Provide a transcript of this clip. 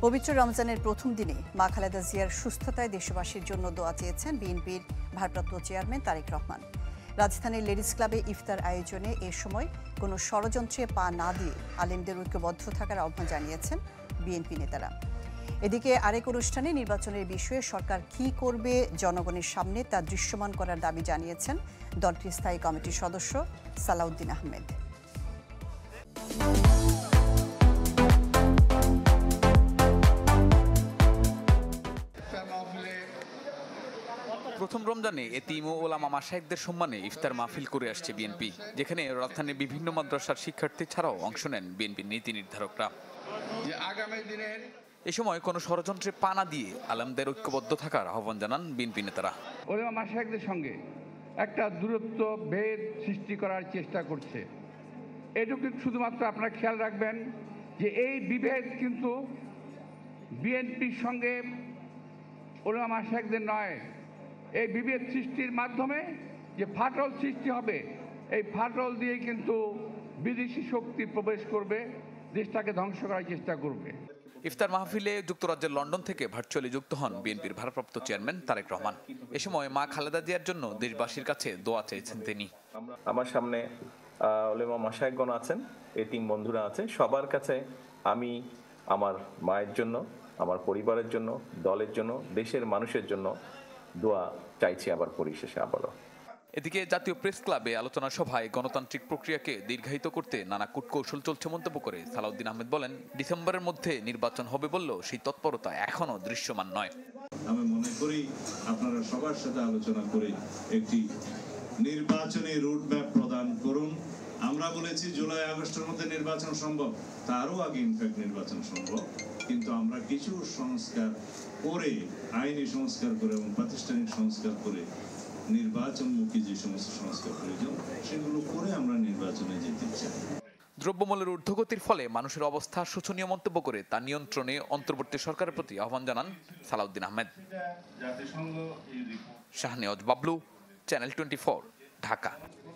পবিত্র রমজানের প্রথম দিনে মা খালেদা জিয়ার সুস্থতায় দেশবাসীর জন্য দোয়া চেয়েছেন বিএনপির ভারপ্রাপ্ত চেয়ারম্যান তারেক রহমান। রাজধানীর লেডিস ক্লাবে ইফতার আয়োজনে এ সময় কোনো ষড়যন্ত্রে পা না দিয়ে আলেমদের ঐক্যবদ্ধ থাকার আহ্বান জানিয়েছেন বিএনপি নেতারা। এদিকে আরেক অনুষ্ঠানে নির্বাচনের বিষয়ে সরকার কী করবে জনগণের সামনে তা দৃশ্যমান করার দাবি জানিয়েছেন দলটির স্থায়ী কমিটির সদস্য সালাউদ্দিন আহমেদ। প্রথম রমজানে এতিম ও ওলামা মাশায়েখদের সম্মানে ইফতার মাহফিল করে আসছে বিএনপি, যেখানে রাজধানীর বিভিন্ন মাদ্রাসার শিক্ষার্থী ছাড়াও অংশ নেন বিএনপির নীতি নির্ধারকরা। এ সময় কোনো ষড়যন্ত্রে পা না দিয়ে আলেমদের ঐক্যবদ্ধ থাকার আহ্বান জানান বিএনপি নেতারা। ওলামা মাশায়েখদের সঙ্গে একটা দূরত্ব ভেদ সৃষ্টি করার চেষ্টা করছে। এটুকু শুধুমাত্র আপনারা খেয়াল রাখবেন যে এই বিভেদ কিন্তু বিএনপির সঙ্গে ওলামা মাশায়েখদের নয়। এই বিভেদ সৃষ্টির মাধ্যমে যে ফাটল সৃষ্টি হবে, এই ফাটল দিয়ে কিন্তু বিদেশি শক্তি প্রবেশ করবে, দেশটাকে ধ্বংস করার চেষ্টা করবে। ইফতার মাহফিলে যুক্তরাজ্যের লন্ডন থেকে ভার্চুয়ালি যুক্ত হন বিএনপির ভারপ্রাপ্ত চেয়ারম্যান তারেক রহমান। এ সময় মা খালেদা জিয়ার জন্য দেশবাসীর কাছে দোয়া চেয়েছেন তিনি। আমার সামনে ওলামা মাশায়েখগণ আছেন, এতিম বন্ধুরা আছে, সবার কাছে আমি আমার মায়ের জন্য, আমার পরিবারের জন্য, দলের জন্য, দেশের মানুষের জন্য দোয়া চাইছি আবার পরিশেষে আবারও। এদিকে জাতীয় প্রেস ক্লাবে আলোচনা সভায় গণতান্ত্রিক প্রক্রিয়াকে দীর্ঘায়িত করতে নানা কূটকৌশল চলছে মন্তব্য করে সালাউদ্দিন আহমেদ বলেন, ডিসেম্বরের মধ্যে নির্বাচন হবে বললেও সেই তৎপরতা এখনো দৃশ্যমান নয়। আমি মনে করি আপনারা সবার সাথে আলোচনা করে একটি নির্বাচনী রুটম্যাপ প্রদান করুন। আমরা বলেছি জুলাই আগস্টের মধ্যে নির্বাচন সম্ভব, তারও আগে ইনফ্যাক্ট নির্বাচন সম্ভব, কিন্তু আমরা কিছু সংস্কার করে, আইনি সংস্কার করে এবং প্রাতিষ্ঠানিক সংস্কার করে নির্বাচনমুখী যে সমস্ত সংস্কার প্রয়োজন সেগুলো করে আমরা নির্বাচনে যেতে চাই। দ্রব্যমূল্যের ঊর্ধ্বগতির ফলে মানুষের অবস্থা শোচনীয় মন্তব্য করে তা নিয়ন্ত্রণে অন্তর্বর্তী সরকারের প্রতি আহ্বান জানান সালাউদ্দিন আহমেদ। শাহনেওয়াজ বাবলু, চ্যানেল 24, ঢাকা।